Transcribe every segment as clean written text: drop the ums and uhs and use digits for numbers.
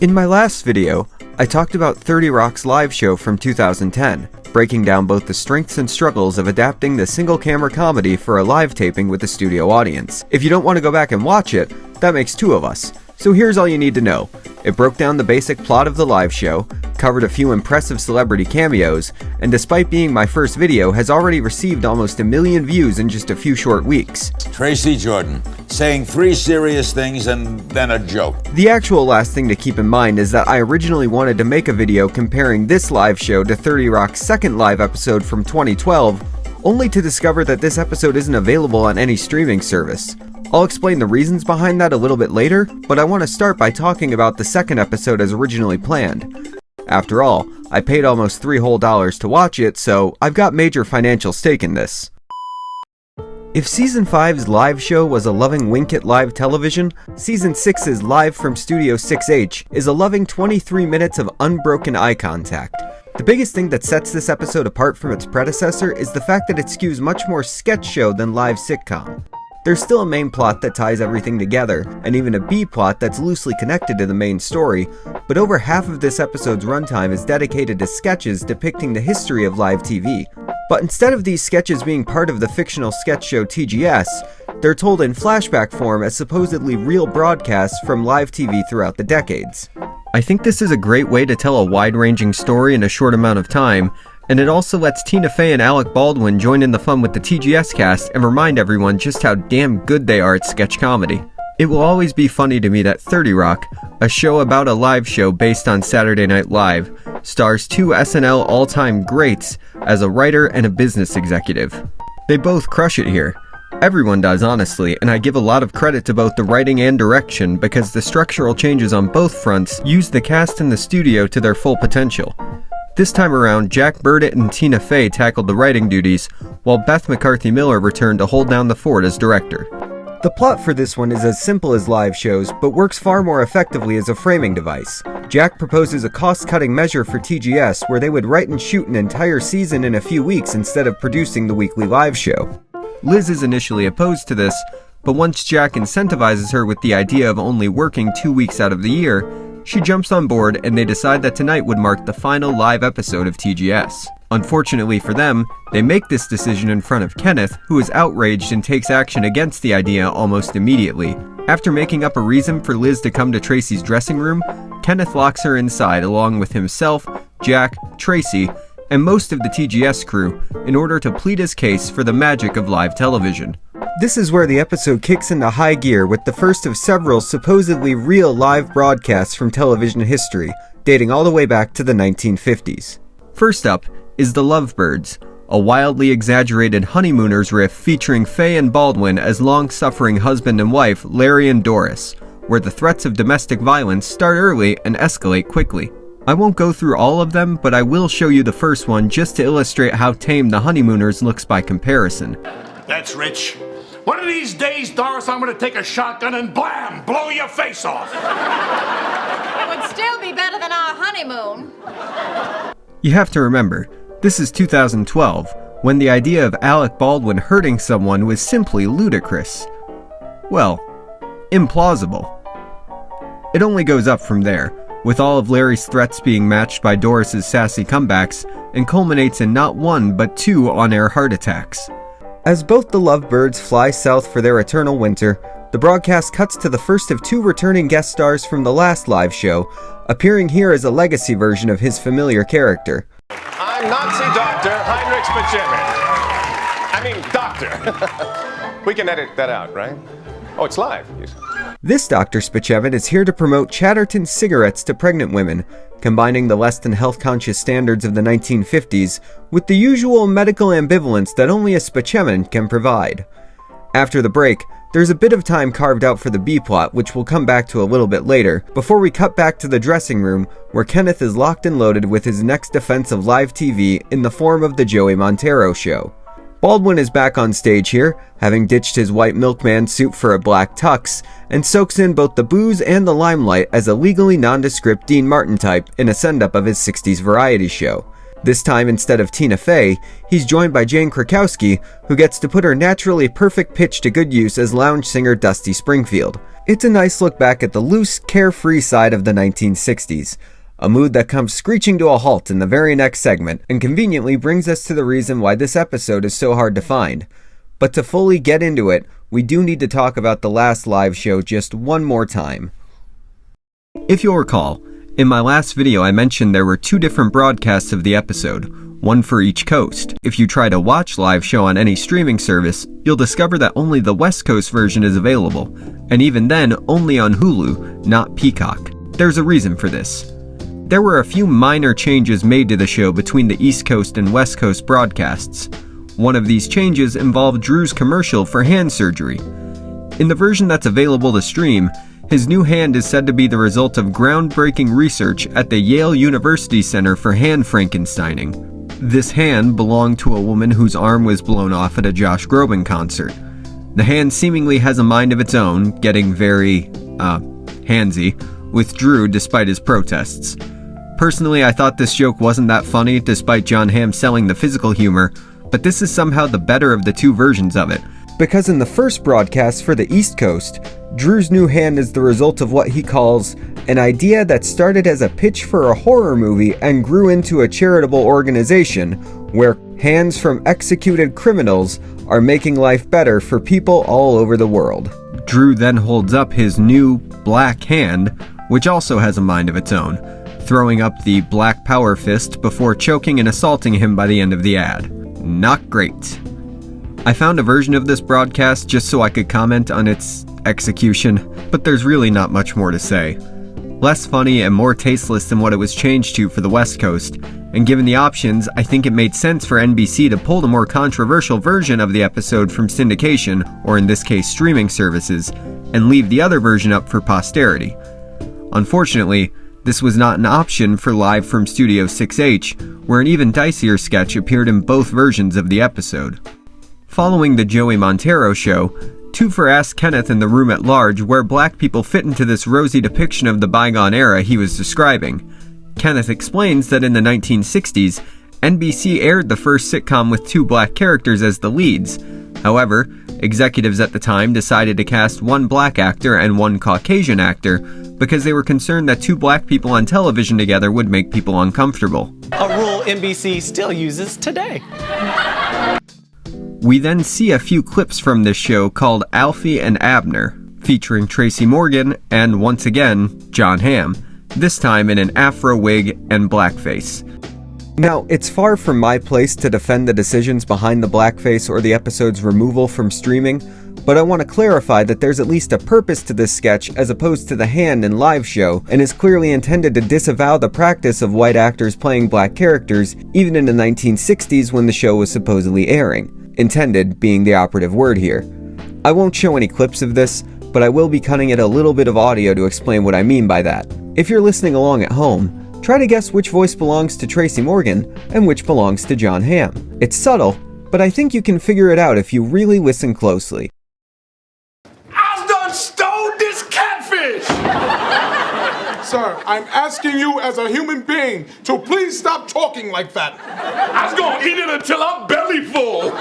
In my last video, I talked about 30 Rock's live show from 2010, breaking down both the strengths and struggles of adapting the single-camera comedy for a live taping with a studio audience. If you don't want to go back and watch it, that makes two of us. So here's all you need to know. It broke down the basic plot of the live show, covered a few impressive celebrity cameos, and despite being my first video, has already received almost 1 million views in just a few short weeks. Tracy Jordan, saying 3 serious things and then a joke. The actual last thing to keep in mind is that I originally wanted to make a video comparing this live show to 30 Rock's second live episode from 2012, only to discover that this episode isn't available on any streaming service. I'll explain the reasons behind that a little bit later, but I want to start by talking about the second episode as originally planned. After all, I paid almost $3 whole to watch it, so I've got major financial stake in this. If Season 5's live show was a loving wink at live television, Season 6's Live from Studio 6H is a loving 23 minutes of unbroken eye contact. The biggest thing that sets this episode apart from its predecessor is the fact that it skews much more sketch show than live sitcom. There's still a main plot that ties everything together, and even a B-plot that's loosely connected to the main story, but over half of this episode's runtime is dedicated to sketches depicting the history of live TV. But instead of these sketches being part of the fictional sketch show TGS, they're told in flashback form as supposedly real broadcasts from live TV throughout the decades. I think this is a great way to tell a wide-ranging story in a short amount of time, and it also lets Tina Fey and Alec Baldwin join in the fun with the TGS cast and remind everyone just how damn good they are at sketch comedy. It will always be funny to me that 30 Rock, a show about a live show based on Saturday Night Live, stars 2 SNL all-time greats as a writer and a business executive. They both crush it here. Everyone does, honestly, and I give a lot of credit to both the writing and direction because the structural changes on both fronts use the cast and the studio to their full potential. This time around, Jack Burdett and Tina Fey tackled the writing duties, while Beth McCarthy-Miller returned to hold down the fort as director. The plot for this one is as simple as live shows, but works far more effectively as a framing device. Jack proposes a cost-cutting measure for TGS where they would write and shoot an entire season in a few weeks instead of producing the weekly live show. Liz is initially opposed to this, but once Jack incentivizes her with the idea of only working 2 weeks out of the year, she jumps on board and they decide that tonight would mark the final live episode of TGS. Unfortunately for them, they make this decision in front of Kenneth, who is outraged and takes action against the idea almost immediately. After making up a reason for Liz to come to Tracy's dressing room, Kenneth locks her inside along with himself, Jack, Tracy, and most of the TGS crew in order to plead his case for the magic of live television. This is where the episode kicks into high gear with the first of several supposedly real live broadcasts from television history, dating all the way back to the 1950s. First up is The Lovebirds, a wildly exaggerated honeymooners riff featuring Fey and Baldwin as long-suffering husband and wife Larry and Doris, where the threats of domestic violence start early and escalate quickly. I won't go through all of them, but I will show you the first one just to illustrate how tame The Honeymooners looks by comparison. That's rich. One of these days, Doris, I'm gonna take a shotgun and blam, blow your face off. It would still be better than our honeymoon. You have to remember, this is 2012, when the idea of Alec Baldwin hurting someone was simply ludicrous. Well, implausible. It only goes up from there, with all of Larry's threats being matched by Doris's sassy comebacks, and culminates in not 1 but 2 on-air heart attacks. As both the Lovebirds fly south for their eternal winter, the broadcast cuts to the first of 2 returning guest stars from the last live show, appearing here as a legacy version of his familiar character. I'm Nazi Dr. Heinrich Spitzeman. Doctor. We can edit that out, right? Oh, it's live. This Dr. Spitzeman is here to promote Chatterton cigarettes to pregnant women, combining the less than health-conscious standards of the 1950s with the usual medical ambivalence that only a Spitzeman can provide. After the break, there's a bit of time carved out for the B-plot, which we'll come back to a little bit later, before we cut back to the dressing room, where Kenneth is locked and loaded with his next defense of live TV in the form of the Joey Montero Show. Baldwin is back on stage here, having ditched his white milkman suit for a black tux, and soaks in both the booze and the limelight as a legally nondescript Dean Martin type in a send-up of his 60s variety show. This time, instead of Tina Fey, he's joined by Jane Krakowski, who gets to put her naturally perfect pitch to good use as lounge singer Dusty Springfield. It's a nice look back at the loose, carefree side of the 1960s, a mood that comes screeching to a halt in the very next segment, and conveniently brings us to the reason why this episode is so hard to find. But to fully get into it, we do need to talk about the last live show just one more time. If you'll recall, in my last video I mentioned there were 2 different broadcasts of the episode, one for each coast. If you try to watch live show on any streaming service, you'll discover that only the West Coast version is available, and even then only on Hulu, not Peacock. There's a reason for this. There were a few minor changes made to the show between the East Coast and West Coast broadcasts. One of these changes involved Drew's commercial for hand surgery. In the version that's available to stream, his new hand is said to be the result of groundbreaking research at the Yale University Center for Hand Frankensteining. This hand belonged to a woman whose arm was blown off at a Josh Groban concert. The hand seemingly has a mind of its own, getting very, handsy, with Drew despite his protests. Personally, I thought this joke wasn't that funny despite Jon Hamm selling the physical humor, but this is somehow the better of the 2 versions of it. Because in the first broadcast for the East Coast, Drew's new hand is the result of what he calls an idea that started as a pitch for a horror movie and grew into a charitable organization where hands from executed criminals are making life better for people all over the world. Drew then holds up his new black hand, which also has a mind of its own, throwing up the black power fist before choking and assaulting him by the end of the ad. Not great. I found a version of this broadcast just so I could comment on its execution, but there's really not much more to say. Less funny and more tasteless than what it was changed to for the West Coast, and given the options, I think it made sense for NBC to pull the more controversial version of the episode from syndication, or in this case streaming services, and leave the other version up for posterity. Unfortunately, this was not an option for Live from Studio 6H, where an even dicier sketch appeared in both versions of the episode. Following the Joey Montero show, Toofer asked Kenneth in the room at large where black people fit into this rosy depiction of the bygone era he was describing. Kenneth explains that in the 1960s, NBC aired the first sitcom with 2 black characters as the leads. However, executives at the time decided to cast 1 black actor and 1 Caucasian actor because they were concerned that 2 black people on television together would make people uncomfortable. A rule NBC still uses today. We then see a few clips from this show called Alfie and Abner, featuring Tracy Morgan and, once again, Jon Hamm, this time in an afro wig and blackface. Now, it's far from my place to defend the decisions behind the blackface or the episode's removal from streaming, but I want to clarify that there's at least a purpose to this sketch as opposed to the hand in live show, and is clearly intended to disavow the practice of white actors playing black characters, even in the 1960s when the show was supposedly airing. Intended being the operative word here. I won't show any clips of this, but I will be cutting in a little bit of audio to explain what I mean by that. If you're listening along at home, try to guess which voice belongs to Tracy Morgan and which belongs to Jon Hamm. It's subtle, but I think you can figure it out if you really listen closely. I done stole this catfish! Sir, I'm asking you as a human being to please stop talking like that. I was gonna eat it until I'm belly full.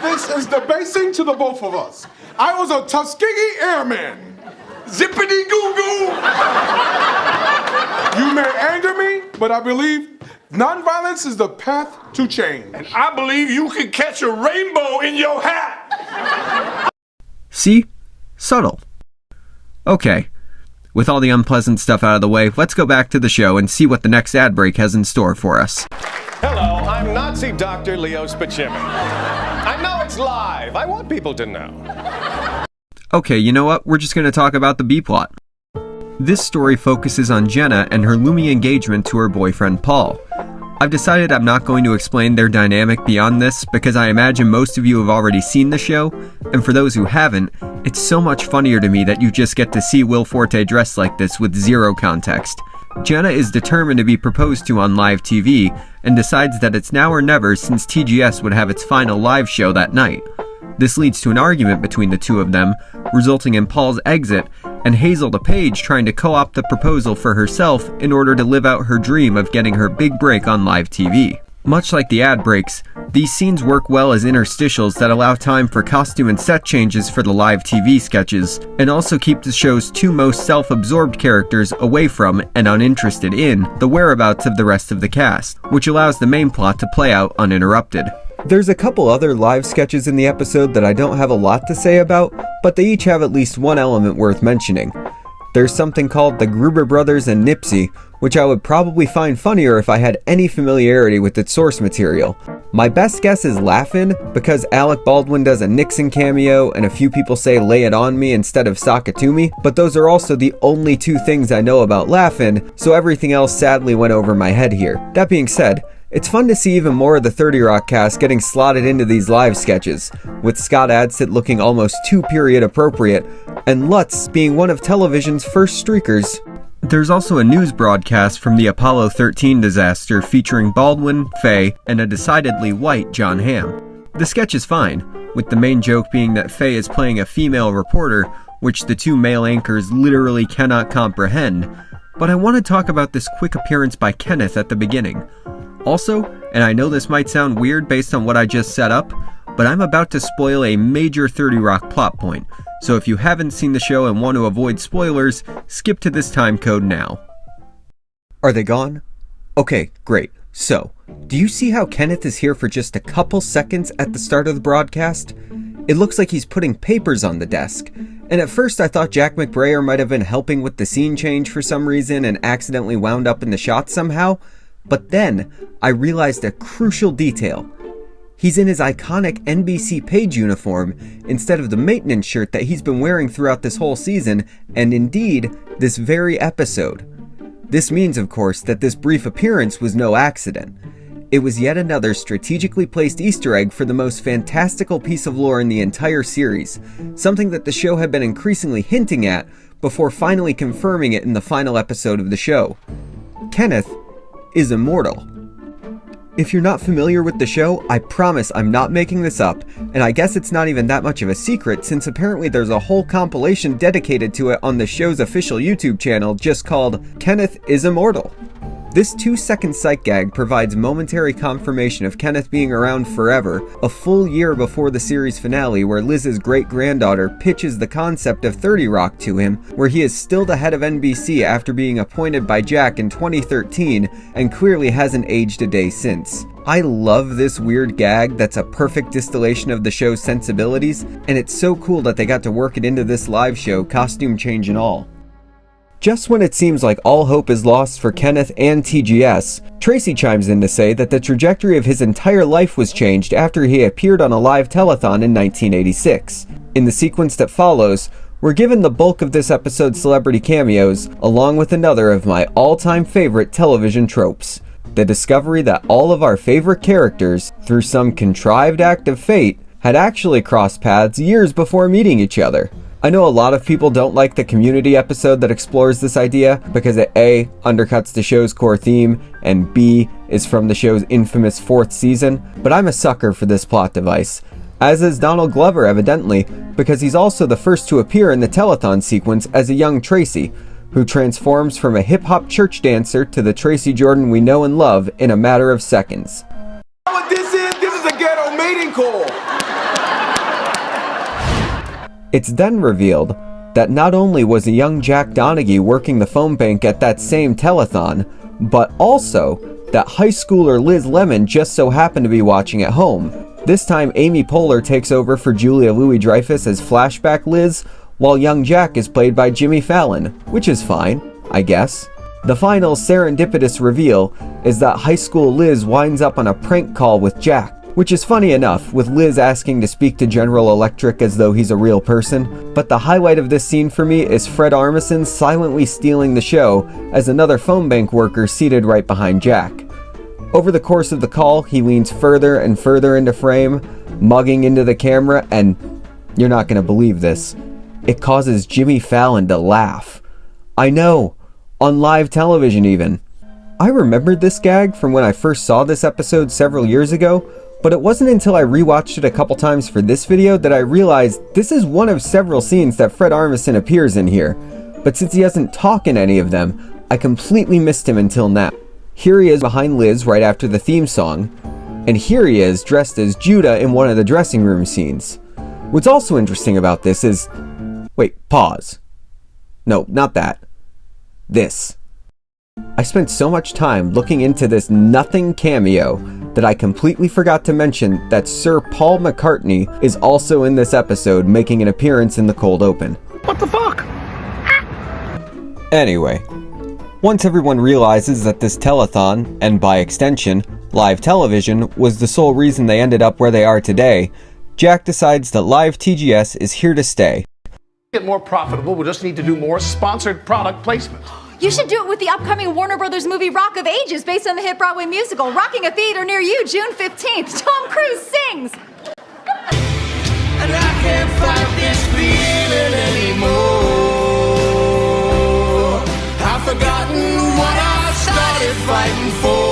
This is debasing to the both of us. I was a Tuskegee Airman. Zippity goo goo! You may anger me, but I believe nonviolence is the path to change. And I believe you can catch a rainbow in your hat. See? Subtle. Okay. With all the unpleasant stuff out of the way, let's go back to the show and see what the next ad break has in store for us. Hello, I'm Nazi Dr. Leo Spacimi. I know it's live. I want people to know. Okay, you know what? We're just going to talk about the B-plot. This story focuses on Jenna and her looming engagement to her boyfriend Paul. I've decided I'm not going to explain their dynamic beyond this because I imagine most of you have already seen the show, and for those who haven't, it's so much funnier to me that you just get to see Will Forte dressed like this with zero context. Jenna is determined to be proposed to on live TV and decides that it's now or never since TGS would have its final live show that night. This leads to an argument between the two of them, resulting in Paul's exit and Hazel DePage trying to co-opt the proposal for herself in order to live out her dream of getting her big break on live TV. Much like the ad breaks, these scenes work well as interstitials that allow time for costume and set changes for the live TV sketches, and also keep the show's two most self-absorbed characters away from and uninterested in the whereabouts of the rest of the cast, which allows the main plot to play out uninterrupted. There's a couple other live sketches in the episode that I don't have a lot to say about, but they each have at least one element worth mentioning. There's something called the Gruber Brothers and Nipsey, which I would probably find funnier if I had any familiarity with its source material. My best guess is Laugh-In, because Alec Baldwin does a Nixon cameo and a few people say Lay It On Me instead of Sock It To Me, but those are also the only two things I know about Laugh-In, so everything else sadly went over my head here. That being said, it's fun to see even more of the 30 Rock cast getting slotted into these live sketches, with Scott Adsit looking almost too period appropriate, and Lutz being one of television's first streakers. There's also a news broadcast from the Apollo 13 disaster featuring Baldwin, Faye, and a decidedly white John Hamm. The sketch is fine, with the main joke being that Faye is playing a female reporter, which the two male anchors literally cannot comprehend, but I want to talk about this quick appearance by Kenneth at the beginning. Also, and I know this might sound weird based on what I just set up, but I'm about to spoil a major 30 Rock plot point, so if you haven't seen the show and want to avoid spoilers, skip to this time code now. Are they gone? Okay, great. So, do you see how Kenneth is here for just a couple seconds at the start of the broadcast? It looks like he's putting papers on the desk, and at first I thought Jack McBrayer might have been helping with the scene change for some reason and accidentally wound up in the shot somehow, but then I realized a crucial detail. He's in his iconic NBC page uniform instead of the maintenance shirt that he's been wearing throughout this whole season, and indeed, this very episode. This means, of course, that this brief appearance was no accident. It was yet another strategically placed Easter egg for the most fantastical piece of lore in the entire series, something that the show had been increasingly hinting at before finally confirming it in the final episode of the show. Kenneth is immortal. If you're not familiar with the show, I promise I'm not making this up, and I guess it's not even that much of a secret since apparently there's a whole compilation dedicated to it on the show's official YouTube channel just called Kenneth is Immortal. This 2-second sight gag provides momentary confirmation of Kenneth being around forever, a full year before the series finale where Liz's great-granddaughter pitches the concept of 30 Rock to him, where he is still the head of NBC after being appointed by Jack in 2013 and clearly hasn't aged a day since. I love this weird gag that's a perfect distillation of the show's sensibilities, and it's so cool that they got to work it into this live show, costume change and all. Just when it seems like all hope is lost for Kenneth and TGS, Tracy chimes in to say that the trajectory of his entire life was changed after he appeared on a live telethon in 1986. In the sequence that follows, we're given the bulk of this episode's celebrity cameos, along with another of my all-time favorite television tropes: the discovery that all of our favorite characters, through some contrived act of fate, had actually crossed paths years before meeting each other. I know a lot of people don't like the Community episode that explores this idea because it A, undercuts the show's core theme, and B, is from the show's infamous 4th season, but I'm a sucker for this plot device. As is Donald Glover, evidently, because he's also the first to appear in the telethon sequence as a young Tracy, who transforms from a hip-hop church dancer to the Tracy Jordan we know and love in a matter of seconds. What this is a ghetto mating call. It's then revealed that not only was a young Jack Donaghy working the phone bank at that same telethon, but also that high schooler Liz Lemon just so happened to be watching at home. This time Amy Poehler takes over for Julia Louis-Dreyfus as Flashback Liz, while young Jack is played by Jimmy Fallon, which is fine, I guess. The final serendipitous reveal is that high school Liz winds up on a prank call with Jack, which is funny enough, with Liz asking to speak to General Electric as though he's a real person, but the highlight of this scene for me is Fred Armisen silently stealing the show as another phone bank worker seated right behind Jack. Over the course of the call, he leans further and further into frame, mugging into the camera, and you're not going to believe this, it causes Jimmy Fallon to laugh. I know, on live television even. I remembered this gag from when I first saw this episode several years ago, but it wasn't until I rewatched it a couple times for this video that I realized this is one of several scenes that Fred Armisen appears in here, but since he doesn't talk in any of them, I completely missed him until now. Here he is behind Liz right after the theme song, and here he is dressed as Judah in one of the dressing room scenes. What's also interesting about this is... Wait, pause. No, not that. This. I spent so much time looking into this nothing cameo that I completely forgot to mention that Sir Paul McCartney is also in this episode, making an appearance in the cold open. What the fuck? Anyway, once everyone realizes that this telethon, and by extension, live television, was the sole reason they ended up where they are today, Jack decides that live TGS is here to stay. Get more profitable, we'll just need to do more sponsored product placement. You should do it with the upcoming Warner Brothers movie Rock of Ages, based on the hit Broadway musical, rocking a theater near you June 15th. Tom Cruise sings! And I can't fight this feeling anymore. I've forgotten what I started fighting for.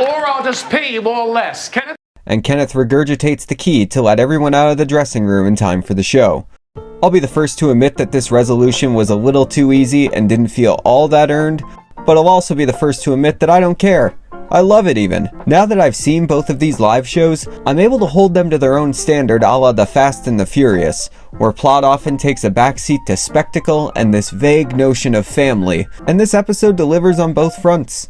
Or I'll just pay you more or less. Kenneth? And Kenneth regurgitates the key to let everyone out of the dressing room in time for the show. I'll be the first to admit that this resolution was a little too easy and didn't feel all that earned, but I'll also be the first to admit that I don't care. I love it even. Now that I've seen both of these live shows, I'm able to hold them to their own standard a la The Fast and the Furious, where plot often takes a backseat to spectacle and this vague notion of family, and this episode delivers on both fronts.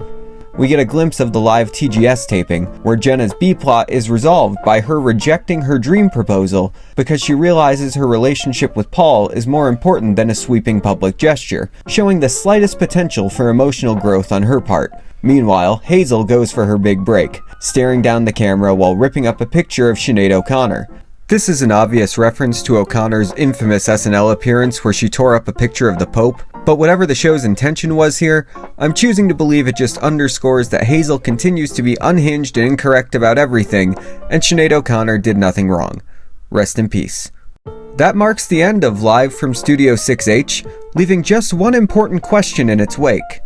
We get a glimpse of the live TGS taping, where Jenna's B-plot is resolved by her rejecting her dream proposal because she realizes her relationship with Paul is more important than a sweeping public gesture, showing the slightest potential for emotional growth on her part. Meanwhile, Hazel goes for her big break, staring down the camera while ripping up a picture of Sinead O'Connor. This is an obvious reference to O'Connor's infamous SNL appearance where she tore up a picture of the Pope, but whatever the show's intention was here, I'm choosing to believe it just underscores that Hazel continues to be unhinged and incorrect about everything, and Sinead O'Connor did nothing wrong. Rest in peace. That marks the end of Live from Studio 6H, leaving just one important question in its wake.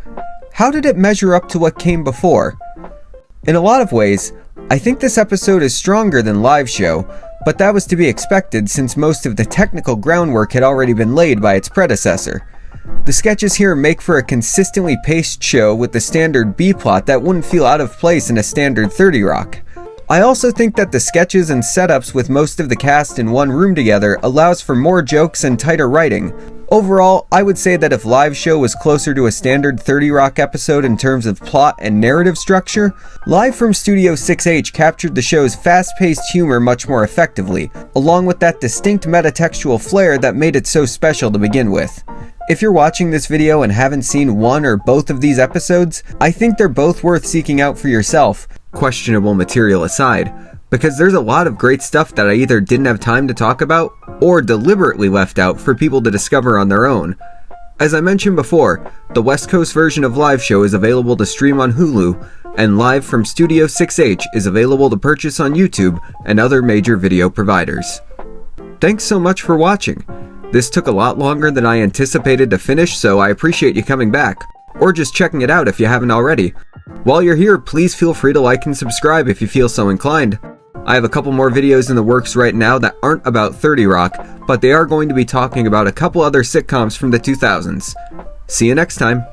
How did it measure up to what came before? In a lot of ways, I think this episode is stronger than Live Show, but that was to be expected since most of the technical groundwork had already been laid by its predecessor. The sketches here make for a consistently paced show with the standard B-plot that wouldn't feel out of place in a standard 30 Rock. I also think that the sketches and setups with most of the cast in one room together allows for more jokes and tighter writing. Overall, I would say that if Live Show was closer to a standard 30 Rock episode in terms of plot and narrative structure, Live from Studio 6H captured the show's fast-paced humor much more effectively, along with that distinct metatextual flair that made it so special to begin with. If you're watching this video and haven't seen one or both of these episodes, I think they're both worth seeking out for yourself, questionable material aside, because there's a lot of great stuff that I either didn't have time to talk about, or deliberately left out for people to discover on their own. As I mentioned before, the West Coast version of Live Show is available to stream on Hulu, and Live from Studio 6H is available to purchase on YouTube and other major video providers. Thanks so much for watching. This took a lot longer than I anticipated to finish, so I appreciate you coming back, or just checking it out if you haven't already. While you're here, please feel free to like and subscribe if you feel so inclined. I have a couple more videos in the works right now that aren't about 30 Rock, but they are going to be talking about a couple other sitcoms from the 2000s. See you next time.